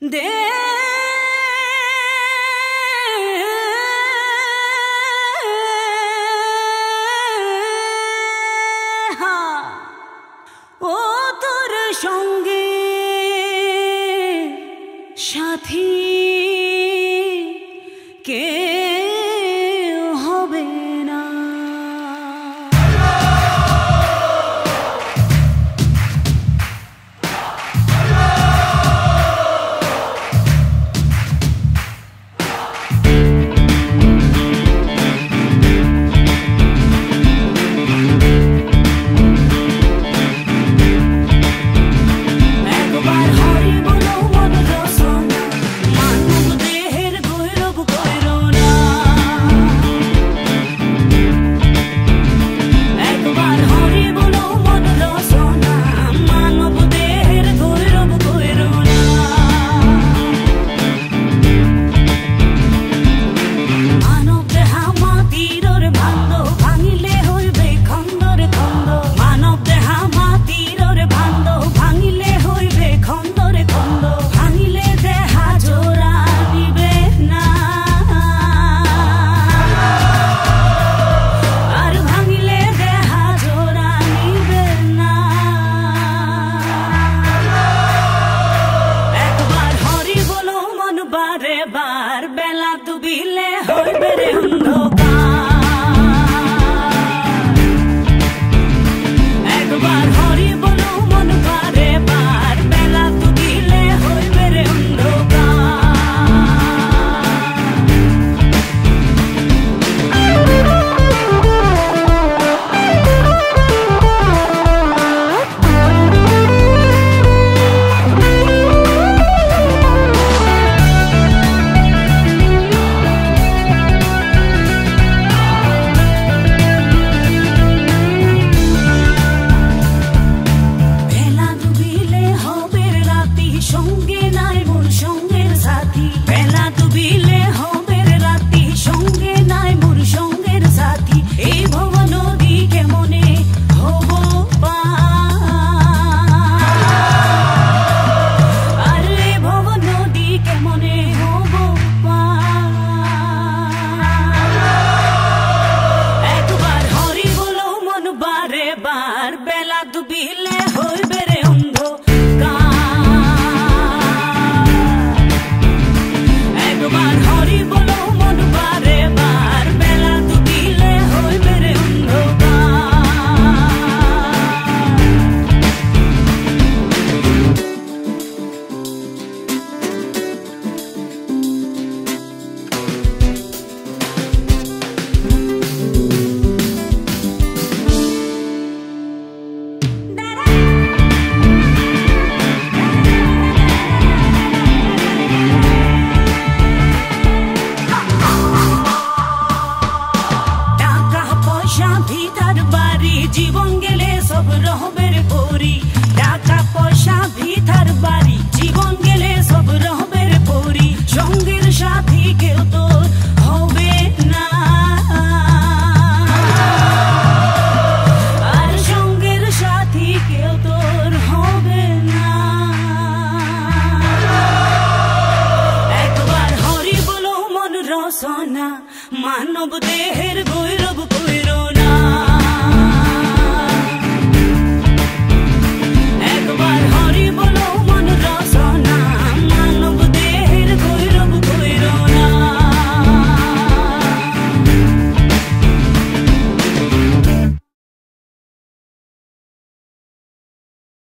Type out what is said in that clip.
দে ও তোর সঙ্গে সাথী কে হবে না। বারে বার বেলা ডুবিলে হইবে রে একবার হরি বলো মন বারে বার বেলা ডুবিলে হইবে রে সঙ্গে নাই মোর সঙ্গের সাথী বেলা ডুবিলে হবে রাতি সঙ্গে নাই মোর সঙ্গের সাথী এই ভব নদী কেমনে হব আর এই ভব নদী কেমনে হব একবার হরি বলো মন বারে বার বেলা ডুবিলে হইবে রে একবার হরি বলো মন বারে বার বেলা ডুবিলে হইবে রে জীবন গেলে সব রহবের পরি টাকা পয়সা ভিতার বাড়ি জীবন গেলে সব রহবের পরি সঙ্গের সাথী কেউ তো হবে না আর সঙ্গের সাথী কেউ তোর হবে না একবার হরি বলো মন রসনা মানব দেহের গৈর